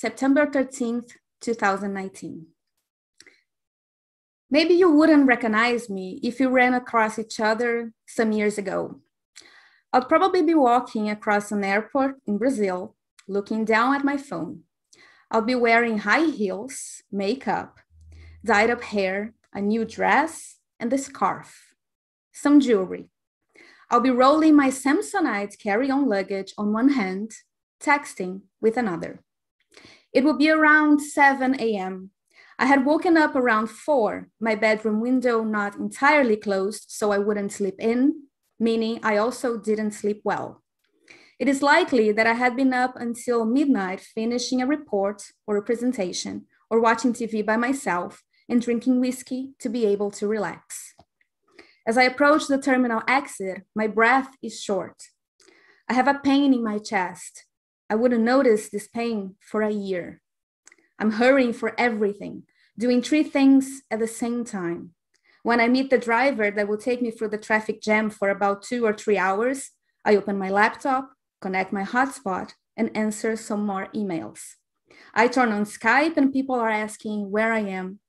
September 13th, 2019. Maybe you wouldn't recognize me if you ran across each other some years ago. I'd probably be walking across an airport in Brazil, looking down at my phone. I'll be wearing high heels, makeup, dyed up hair, a new dress, and a scarf, some jewelry. I'll be rolling my Samsonite carry-on luggage on one hand, texting with another. It will be around 7 a.m. I had woken up around 4, my bedroom window not entirely closed so I wouldn't sleep in, meaning I also didn't sleep well. It is likely that I had been up until midnight finishing a report or a presentation or watching TV by myself and drinking whiskey to be able to relax. As I approach the terminal exit, my breath is short. I have a pain in my chest. I wouldn't notice this pain for a year. I'm hurrying for everything, doing 3 things at the same time. When I meet the driver that will take me through the traffic jam for about 2 or 3 hours, I open my laptop, connect my hotspot, and answer some more emails. I turn on Skype and people are asking where I am.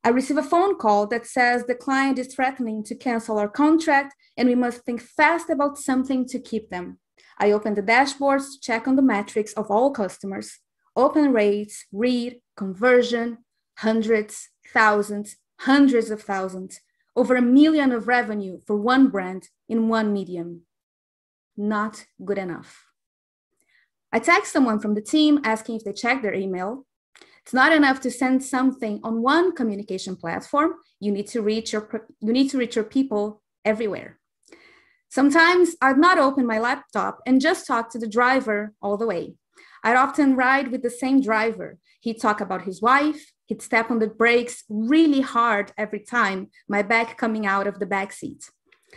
I receive a phone call that says the client is threatening to cancel our contract and we must think fast about something to keep them. I open the dashboards to check on the metrics of all customers, open rates, read, conversion, hundreds, thousands, hundreds of thousands, over 1 million of revenue for one brand in one medium. Not good enough. I text someone from the team asking if they checked their email. It's not enough to send something on one communication platform. You need to reach your people everywhere. Sometimes I'd not open my laptop and just talk to the driver all the way. I'd often ride with the same driver. He'd talk about his wife. He'd step on the brakes really hard every time, my back coming out of the back seat.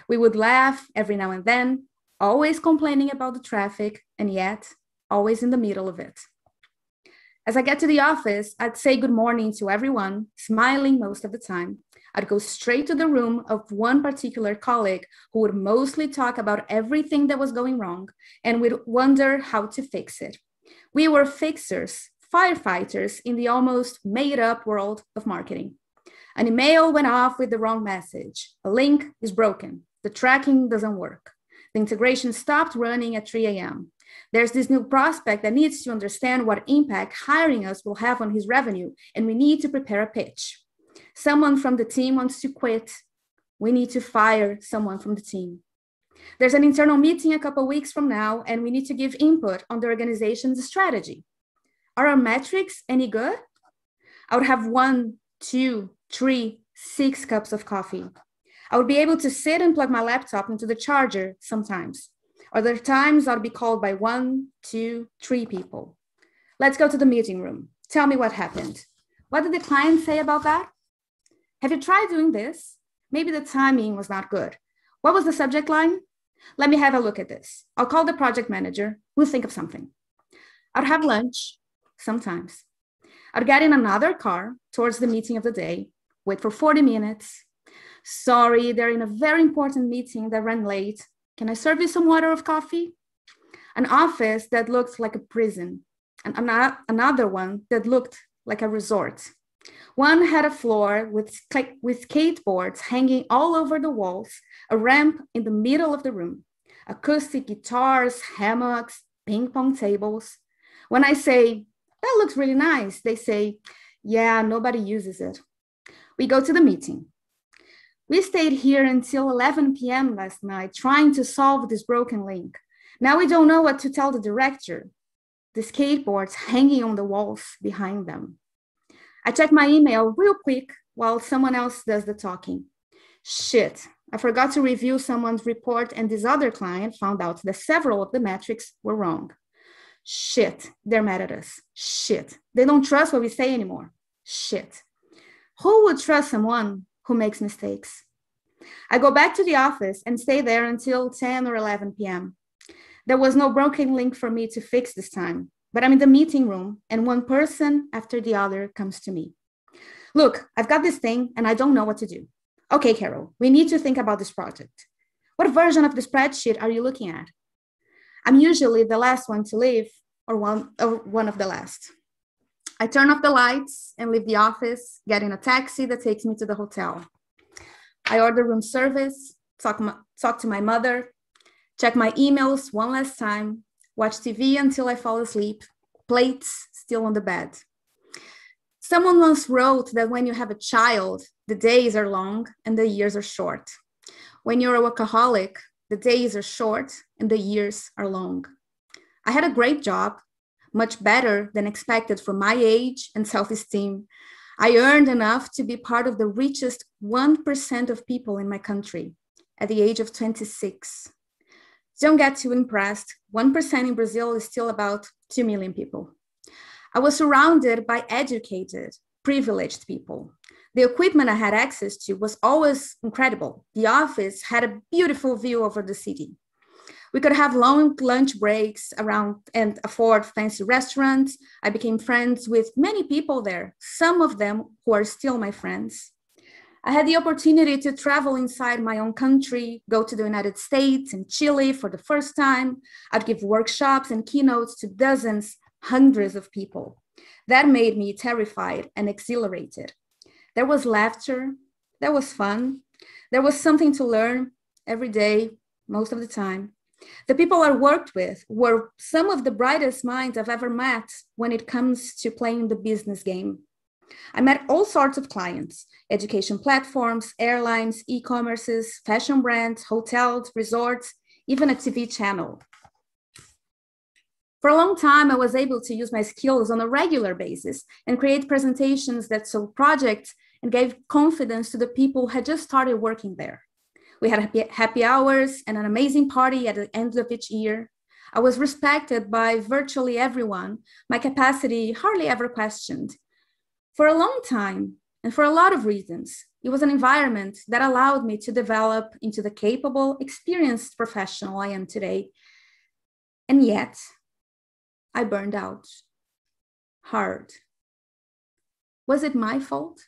We would laugh every now and then, always complaining about the traffic, and yet always in the middle of it. As I get to the office, I'd say good morning to everyone, smiling most of the time. I'd go straight to the room of one particular colleague who would mostly talk about everything that was going wrong and would wonder how to fix it. We were fixers, firefighters in the almost made-up world of marketing. An email went off with the wrong message. A link is broken. The tracking doesn't work. The integration stopped running at 3 a.m. There's this new prospect that needs to understand what impact hiring us will have on his revenue, and we need to prepare a pitch. Someone from the team wants to quit. We need to fire someone from the team. There's an internal meeting a couple of weeks from now, and we need to give input on the organization's strategy. Are our metrics any good? I would have 1, 2, 3, 6 cups of coffee. I would be able to sit and plug my laptop into the charger sometimes. Other times I'll be called by 1, 2, 3 people. Let's go to the meeting room. Tell me what happened. What did the client say about that? Have you tried doing this? Maybe the timing was not good. What was the subject line? Let me have a look at this. I'll call the project manager. We'll think of something. I'd have lunch, sometimes. I'd get in another car towards the meeting of the day, wait for 40 minutes. Sorry, they're in a very important meeting that ran late. Can I serve you some water or coffee? An office that looked like a prison, and another one that looked like a resort. One had a floor with skateboards hanging all over the walls, a ramp in the middle of the room, acoustic guitars, hammocks, ping pong tables. When I say, that looks really nice, they say, yeah, nobody uses it. We go to the meeting. We stayed here until 11 p.m. last night trying to solve this broken link. Now we don't know what to tell the director. The skateboards hanging on the walls behind them. I check my email real quick while someone else does the talking. Shit, I forgot to review someone's report and this other client found out that several of the metrics were wrong. Shit, they're mad at us. Shit, they don't trust what we say anymore. Shit. Who would trust someone who makes mistakes? I go back to the office and stay there until 10 or 11 p.m. There was no broken link for me to fix this time, but I'm in the meeting room and one person after the other comes to me. Look, I've got this thing and I don't know what to do. Okay, Carol, we need to think about this project. What version of the spreadsheet are you looking at? I'm usually the last one to leave, or one of the last. I turn off the lights and leave the office, get in a taxi that takes me to the hotel. I order room service, talk to my mother, check my emails one last time, watch TV until I fall asleep, plates still on the bed. Someone once wrote that when you have a child, the days are long and the years are short. When you're a workaholic, the days are short and the years are long. I had a great job, much better than expected for my age and self-esteem. I earned enough to be part of the richest 1% of people in my country at the age of 26. Don't get too impressed. 1% in Brazil is still about 2 million people. I was surrounded by educated, privileged people. The equipment I had access to was always incredible. The office had a beautiful view over the city. We could have long lunch breaks around and afford fancy restaurants. I became friends with many people there, some of them who are still my friends. I had the opportunity to travel inside my own country, go to the United States and Chile for the first time. I'd give workshops and keynotes to dozens, hundreds of people. That made me terrified and exhilarated. There was laughter, there was fun, there was something to learn every day, most of the time. The people I worked with were some of the brightest minds I've ever met when it comes to playing the business game. I met all sorts of clients, education platforms, airlines, e-commerces, fashion brands, hotels, resorts, even a TV channel. For a long time, I was able to use my skills on a regular basis and create presentations that sold projects and gave confidence to the people who had just started working there. We had happy hours and an amazing party at the end of each year. I was respected by virtually everyone. My capacity hardly ever questioned. For a long time, and for a lot of reasons, it was an environment that allowed me to develop into the capable, experienced professional I am today. And yet, I burned out hard. Was it my fault?